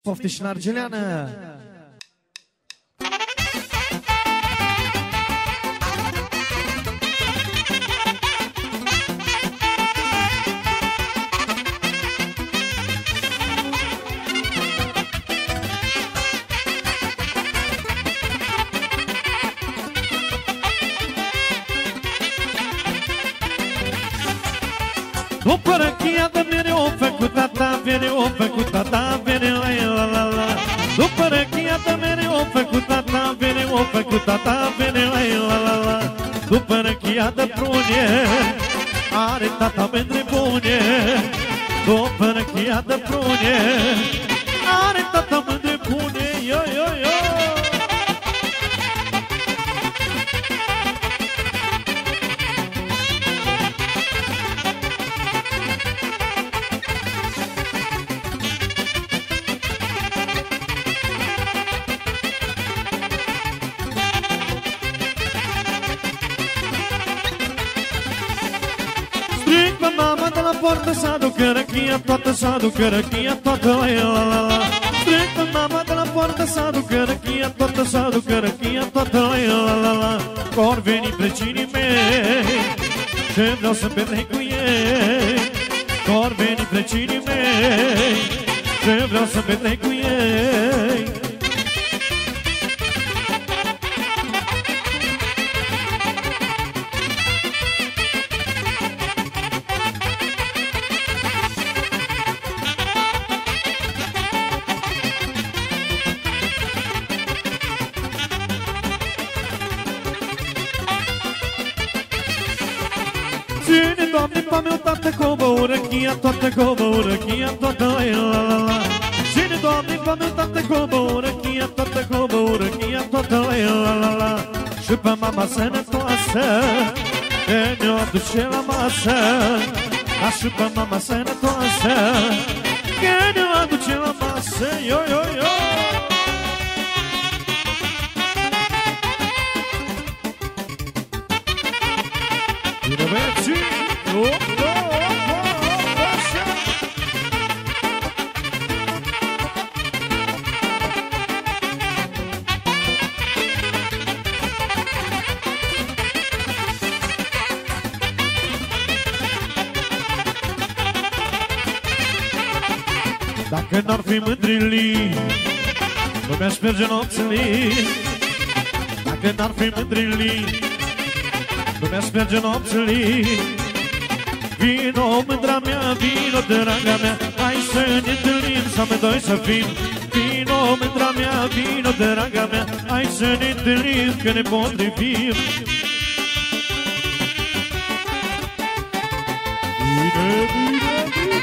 Poftiș în argeleană. După răchiată vine o făcută ta, vine o făcută ta, vine la la la. După răchiată vine o făcută ta, vine o făcută ta, vine la la la. După răchiată prune, are tata mândre bune. După răchiată prune, are tata mândre bune, yo yo yo. Poartă să aducă răchia toată, să aducă răchia toată, la la la. Strâng pe mama de la poartă să aducă răchia toată, să aducă răchia toată, la la la. Vor veni vecinii mei și vreau să petrec cu ei. Vor veni vecinii mei și vreau să petrec cu ei. Doamne, pa meu tată, cu o băurăchia toată, cu o băurăchia toată, la la la. Cine, Doamne, pa meu tată, cu o băurăchia toată, cu o băurăchia toată, la la la. Și pe mama sănătoasă, că ne-o aduce la masă. Dar și pe mama sănătoasă, că ne-o aduce la masă, yo, yo, yo. Bine, băieții! Dacă n-ar fi mândrilii, nu mi-aș merge nopțilii. Dacă n-ar fi mândrilii, nu mi-aș merge nopțilii. Vino, mândra mea, vino, draga mea, hai să ne întâlnim, să amândoi să fim. Vino, mândra mea, vino, draga mea, hai să ne întâlnim, că ne potrivim. Bine, bine, bine.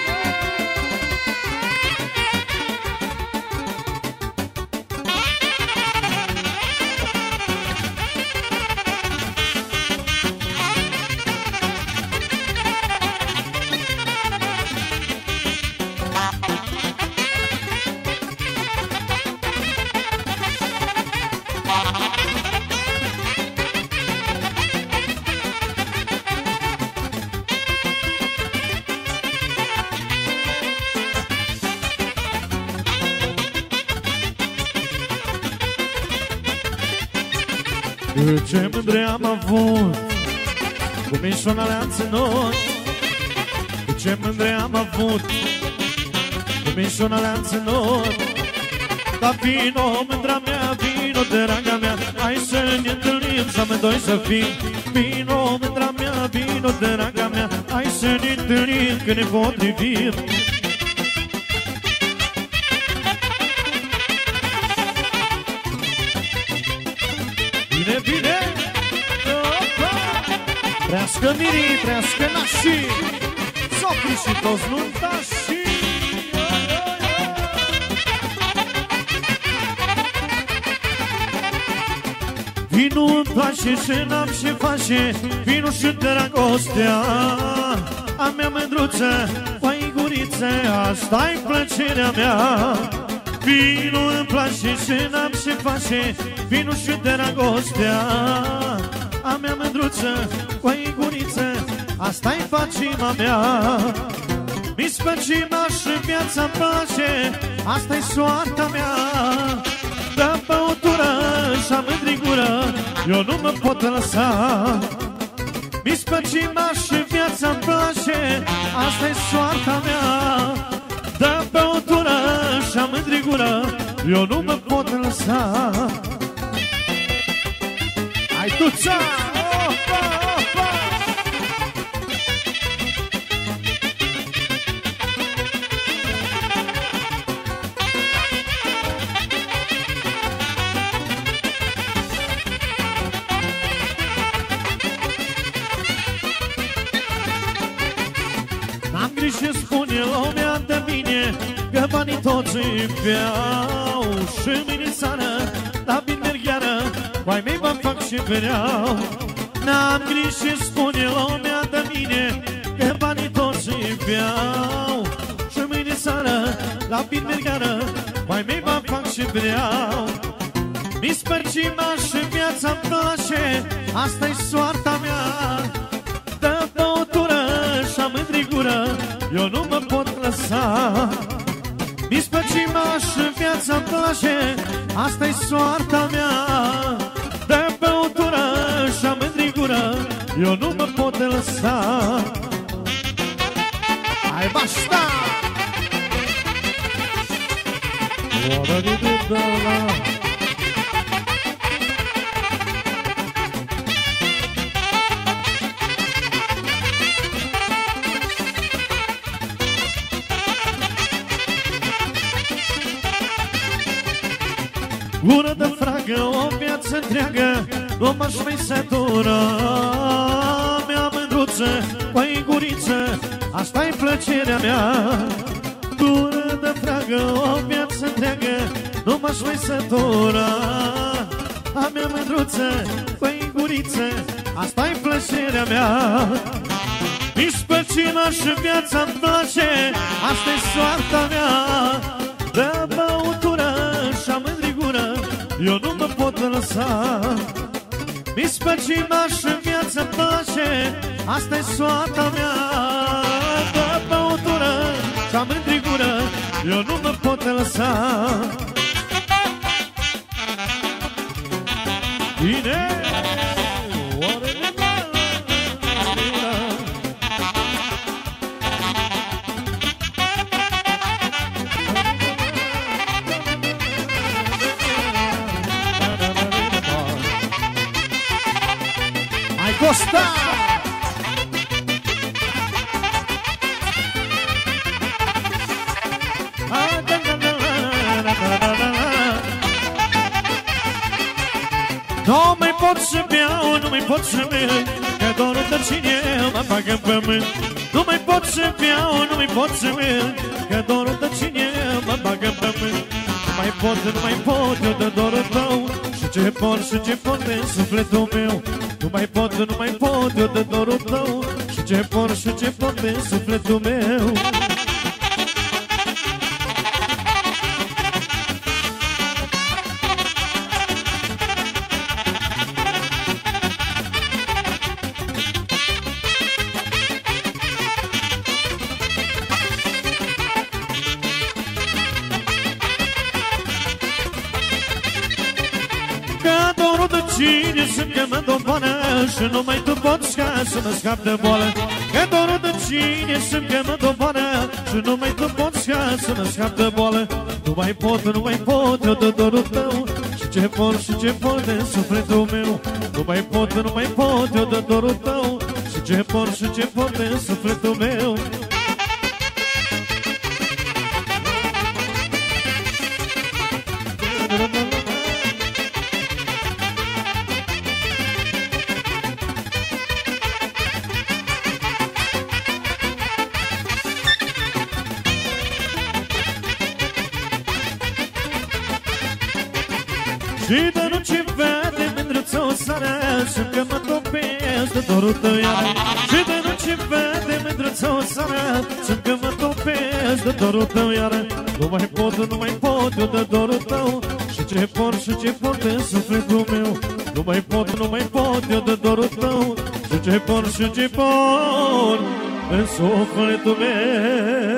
Ce mândre am avut, cu mișoana le-am ținut. Ce mândre am avut, cu mișoana le-am ținut. Dar vino, mândra mea, vino, draga mea, hai să ne întâlnim, să amândoi să fim. Vino, mândra mea, vino, draga mea, hai să ne întâlnim, că ne potrivim. Bine, bine! Trească mirii, trească nașii, socrii și toți nuntașii. Vinu-mi place și n-am ce face, vinu și dragostea a mea mândruță, făiguriță, asta-i plăcerea mea. Vinu-mi place și n-am ce face, vinu și dragostea a mea mândruță, făiguriță, asta-i facima mea. Mi spăcina și viața-mi place, asta-i soarta mea. Dă băutură și-am mândrigură, eu nu mă pot lăsa. Mi spăcina și viața-mi place, asta-i soarta mea. Dă băutură și-am mândrigură, eu nu mă pot lăsa. Hai tu, ța! Opa, opa! N-am grijă, spune lumea de mine, că banii toți îi beau. Și mâine seară, la vineri-gheară, mai mei mă fac și vreau. N-am grijă, spune lumea de mine, că banii toți îi beau. Și mâine seară, la vineri-gheară, mai mei mă fac și vreau. Mi spărcima și viața-mi place, asta-i soarta mea. Dă băutură și-am mândrigură, eu nu mă pot lăsa. Mi spăcima și viața-mi place, asta-i soarta mea. Dă băutură și-am mândrigură, eu nu mă pot lăsa. Hai, basta! Gură de fragă, o viață întreagă, nu m-aș mai sătura. Mea mândruță, păi guriță, asta-i plăcerea mea. Gură de fragă, o viață întreagă, nu m-aș mai sătura. A mea mândruță, păi guriță, asta-i plăcerea mea. Mi spăcina și viața-mi place, asta-i soarta mea. Dă băutură și-am mândrigură, eu nu mă pot lăsa. Mi spăcina și viața-mi place, asta-i soarta mea. Dă băutură și-am mândrigură, eu nu mă pot lăsa. Bine! Costa! Nu mai pot să beau, nu mai pot să merg, că dorul de cine mă bagă în pământ. Nu mai pot să beau, nu mai pot să merg, că dorul de cine mă bagă în pământ. Nu mai pot, nu mai pot, eu de dorul tău, și ce pot, și ce pot de sufletul meu. Nu mai pot, nu mai pot, eu de dorul tău, și ce pot, și ce pot de sufletul meu. Cine sunt că mă doboană și numai tu poți ca să mă scap de boală. Că dorul de cine sunt că mă doboană și numai tu poți ca să mă scap de boală. Nu mai pot, nu mai pot, eu de dorul tău, și ce pot, și ce pot de sufletul meu. Nu mai pot, nu mai pot, eu de dorul tău, și ce pot, și ce pot de sufletul meu. Și de nu ce vede mândruță o sară, simt că mă topesc de dorul tău iară. Și de nu ce vede mândruță o sară, simt că mă topesc de dorul tău iară. Nu mai pot, nu mai pot, eu de dorul tău, și ce pot, și ce pot de sufletul meu. Nu mai pot, nu mai pot, eu de dorul tău, și ce pot, și ce pot de sufletul meu.